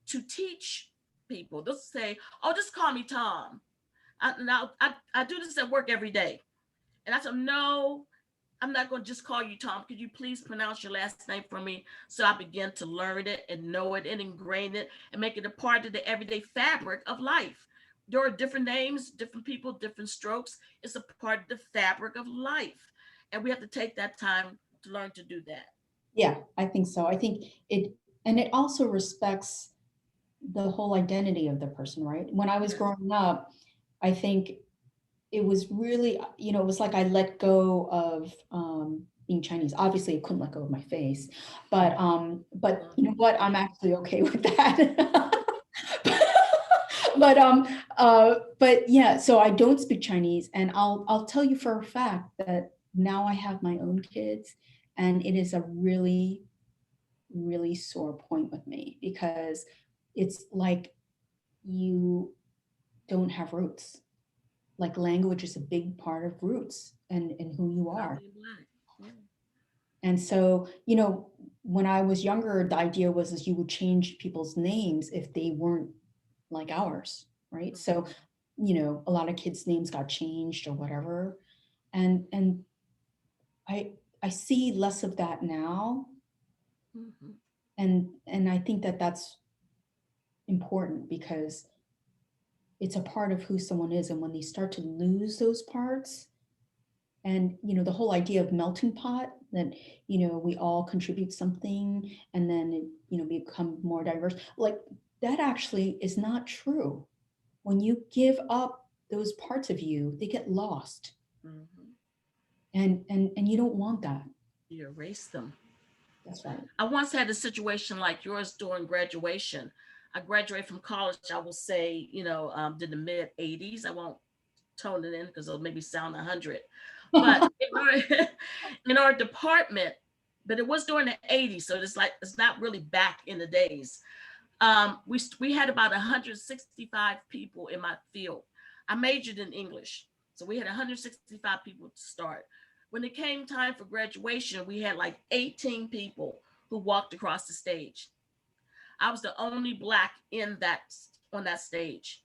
to teach people. They'll say, oh, just call me Tom. I do this at work every day. And I said, no, I'm not going to just call you Tom. Could you please pronounce your last name for me? So I begin to learn it and know it and ingrain it and make it a part of the everyday fabric of life. There are different names, different people, different strokes. It's a part of the fabric of life. And we have to take that time to learn to do that. Yeah, I think so. I think it, and it also respects the whole identity of the person, right? When I was Yes. growing up, I think it was really, it was like I let go of being Chinese. Obviously, I couldn't let go of my face, but you know what? I'm actually okay with that. But yeah, so I don't speak Chinese, and I'll tell you for a fact that now I have my own kids, and it is a really, really sore point with me, because it's like you don't have roots. Like, language is a big part of roots and who you Not are. being black. Yeah. And so, when I was younger, the idea was is you would change people's names if they weren't like ours, right? So, a lot of kids' names got changed or whatever. And I I see less of that now. Mm-hmm. And I think that that's important, because it's a part of who someone is. And when they start to lose those parts, and the whole idea of melting pot, that we all contribute something, and then it become more diverse, like, that actually is not true. When you give up those parts of you, they get lost. Mm-hmm. And you don't want that. You erase them. That's right. I once had a situation like yours during graduation. I graduated from college, I will say, in the mid 80s. I won't tone it in because it'll maybe sound 100. But in our department, but it was during the 80s, so it's not really back in the days. We had about 165 people in my field. I majored in English, so we had 165 people to start. When it came time for graduation, we had like 18 people who walked across the stage. I was the only black in that on that stage.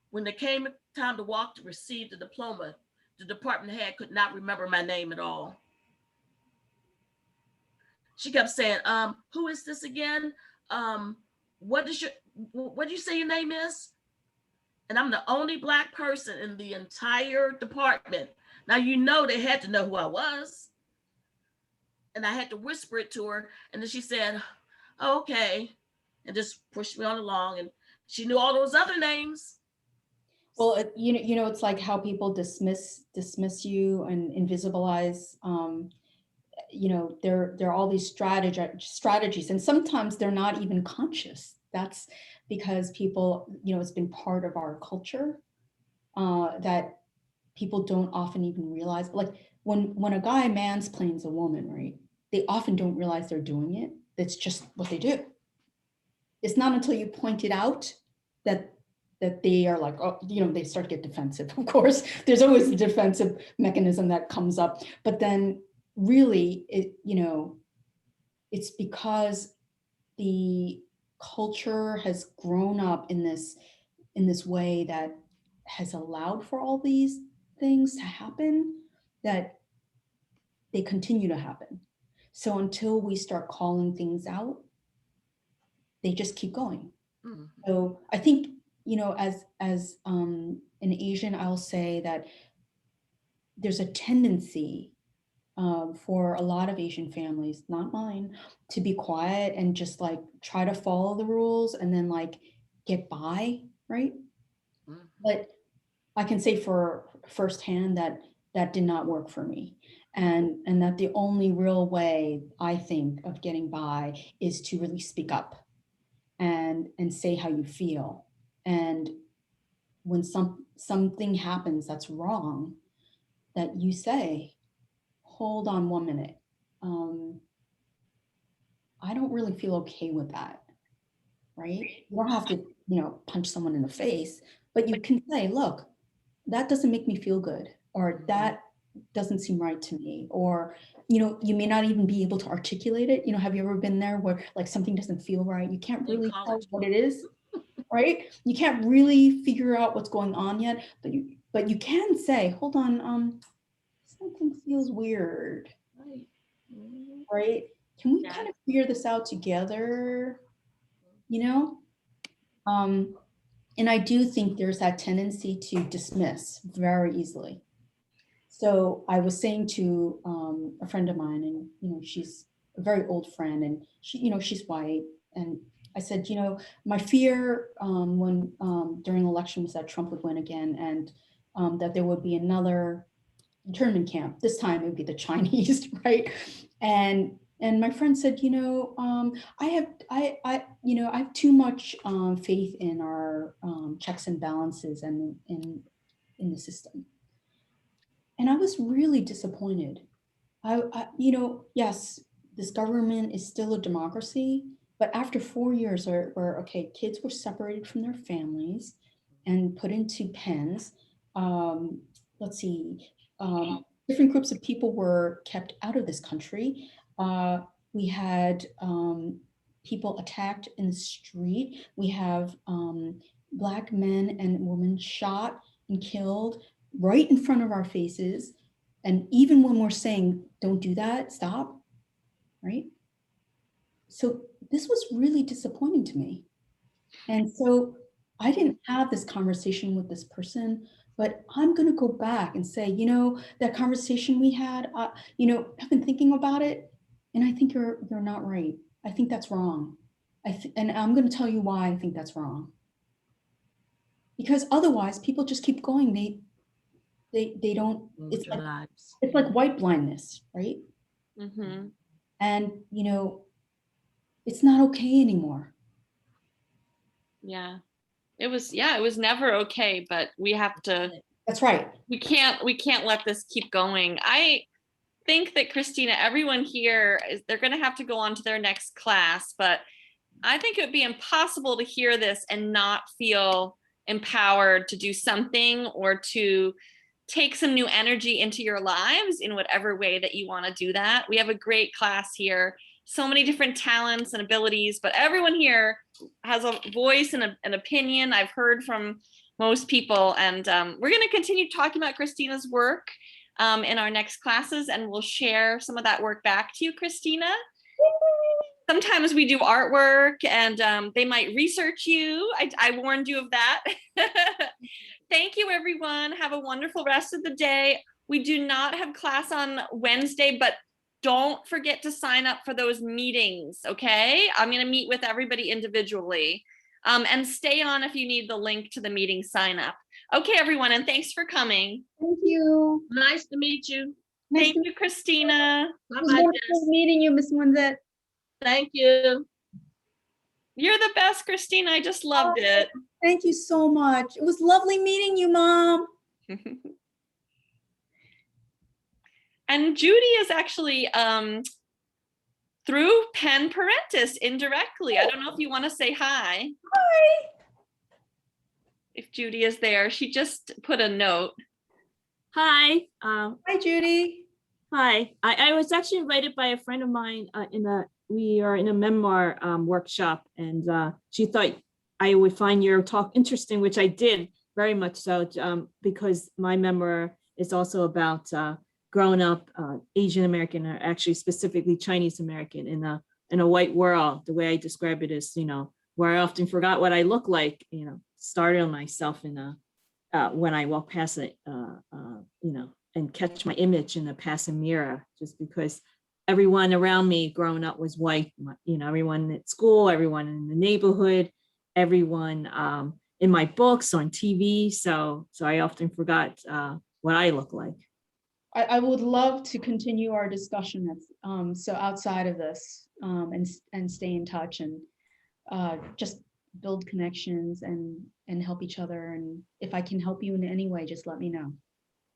When it came time to walk to receive the diploma, the department head could not remember my name at all. She kept saying, who is this again? Um, what did you say your name is? And I'm the only black person in the entire department. Now they had to know who I was. And I had to whisper it to her. And then she said, oh, okay. And just pushed me on along. And she knew all those other names. Well, it's like how people dismiss you and invisibilize. There are all these strategies, and sometimes they're not even conscious. That's because people, it's been part of our culture, that people don't often even realize, like when a guy mansplains a woman, right? They often don't realize they're doing it. That's just what they do. It's not until you point it out that they are like, oh, you know, they start to get defensive. Of course, there's always the defensive mechanism that comes up, but then really, you know, it's because the culture has grown up in this way that has allowed for all these things to happen, that they continue to happen. So until we start calling things out, they just keep going. Mhm. So I think, you know, as an Asian, I'll say that there's a tendency for a lot of Asian families, not mine, to be quiet and just like try to follow the rules and then like get by, right? Mhm. But I can say for firsthand that that did not work for me. And that the only real way I think of getting by is to really speak up and say how you feel. And when something happens that's wrong, that you say, hold on 1 minute. I don't really feel okay with that, right? You don't have to, you know, punch someone in the face, but you can say, look, that doesn't make me feel good, or that doesn't seem right to me, or, you know, you may not even be able to articulate it. You know, have you ever been there where like something doesn't feel right? You can't In really tell college. what it is, right? You can't really figure out what's going on yet, but you can say, hold on, something feels weird, Right. Mhm. right? Can we Yeah. kind of figure this out together? You know? And I do think there's that tendency to dismiss very easily. So I was saying to a friend of mine, and you know, she's a very old friend, and she, you know, she's white, and I said, you know, my fear when during the election was that Trump would win again, and that there would be another internment camp. This time it would be the Chinese, right? And my friend said, you know, you know, I have too much faith in our checks and balances and in the system. And I was really disappointed. You know, yes, this government is still a democracy, but after 4 years where okay, kids were separated from their families and put into pens, um, let's see, different groups of people were kept out of this country. We had people attacked in the street. We have Black men and women shot and killed right in front of our faces. And even when we're saying, don't do that, stop, right? So this was really disappointing to me. And so I didn't have this conversation with this person, but I'm going to go back and say, you know, that conversation we had, you know, I've been thinking about it, and I think you're not right. I think that's wrong. And I'm going to tell you why I think that's wrong. Because otherwise, people just keep going. They don't. With It's your like lives. white blindness, right? Mm-hmm. And you know, it's not okay anymore. Yeah. It was never okay, but we have to, That's right. we can't let this keep going. I think that Christina, everyone here they're going to have to go on to their next class, but I think it would be impossible to hear this and not feel empowered to do something or to take some new energy into your lives in whatever way that you want to do that. We have a great class here, so many different talents and abilities, but everyone here has a voice and an opinion. I've heard from most people, and we're going to continue talking about Christina's work in our next classes, and we'll share some of that work back to you, Christina. Sometimes we do artwork and they might research you. I warned you of that. Thank you, everyone. Have a wonderful rest of the day. We do not have class on Wednesday, but don't forget to sign up for those meetings, okay? I'm going to meet with everybody individually. And stay on if you need the link to the meeting sign up. Okay, everyone, and thanks for coming. Thank you. Nice to meet you. Nice Thank you, Christina. It was Bye-bye, wonderful Jess. meeting you, Miss Winzet. Thank you. You're the best, Christina. I just loved it. Thank you so much. It was lovely meeting you, Mom. And Judy is actually through Penn Parentis indirectly. I don't know if you want to say hi. Hi. If Judy is there, she just put a note. Hi. Hi, Judy. Hi. I was actually invited by a friend of mine we are in a memoir workshop, and she thought I would find your talk interesting, which I did very much so, because my memoir is also about growing up Asian American, or actually specifically Chinese American in a white world. The way I describe it is, where I often forgot what I look like, startle myself when I walk past it, and catch my image in a passing mirror, just because everyone around me growing up was white, everyone at school, everyone in the neighborhood, everyone in my books, on TV. So I often forgot what I look like. I would love to continue our discussion so outside of this, and stay in touch, and just build connections and help each other. And if I can help you in any way, just let me know.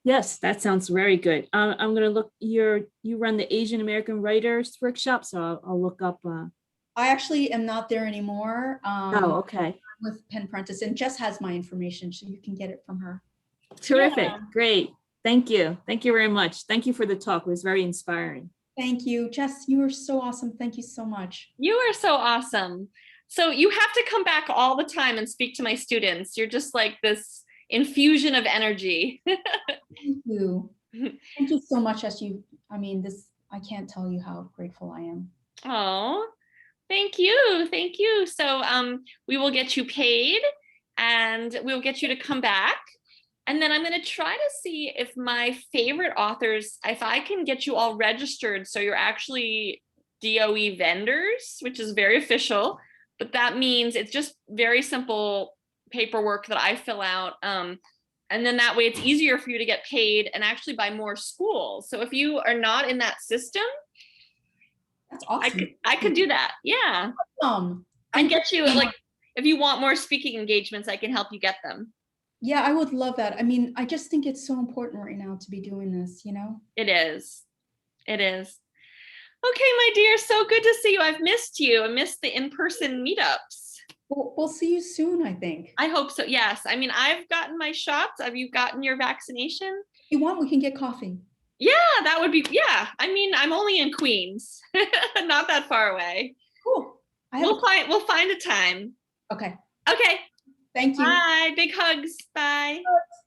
Yes, that sounds very good. I'm going to look, you run the Asian American Writers Workshop, so I'll look up. I actually am not there anymore. Oh, okay. With Penn Prentice, and Jess has my information, so you can get it from her. Terrific. Yeah. Great. Thank you. Thank you very much. Thank you for the talk. It was very inspiring. Thank you, Jess. You are so awesome. Thank you so much. You are so awesome. So you have to come back all the time and speak to my students. You're just like this infusion of energy. Thank you. Thank you so much. I can't tell you how grateful I am. Oh, thank you. Thank you. So we will get you paid, and we'll get you to come back. And then I'm going to try to see if my favorite authors, if I can get you all registered, so you're actually DOE vendors, which is very official, but that means it's just very simple paperwork that I fill out. And then that way it's easier for you to get paid and actually buy more schools. So if you are not in that system, That's awesome. I could do that. Yeah. And get you, like, if you want more speaking engagements, I can help you get them. Yeah, I would love that. I just think it's so important right now to be doing this, It is. It is. Okay, my dear, so good to see you. I've missed you. I missed the in-person meetups. We'll see you soon, I think. I hope so. Yes. I've gotten my shots. Have you gotten your vaccination? If you want, we can get coffee. Yeah, that would be, yeah. I'm only in Queens, not that far away. Cool. We'll find a time. Okay. Okay. Thank you. Bye. Big hugs. Bye. Hugs.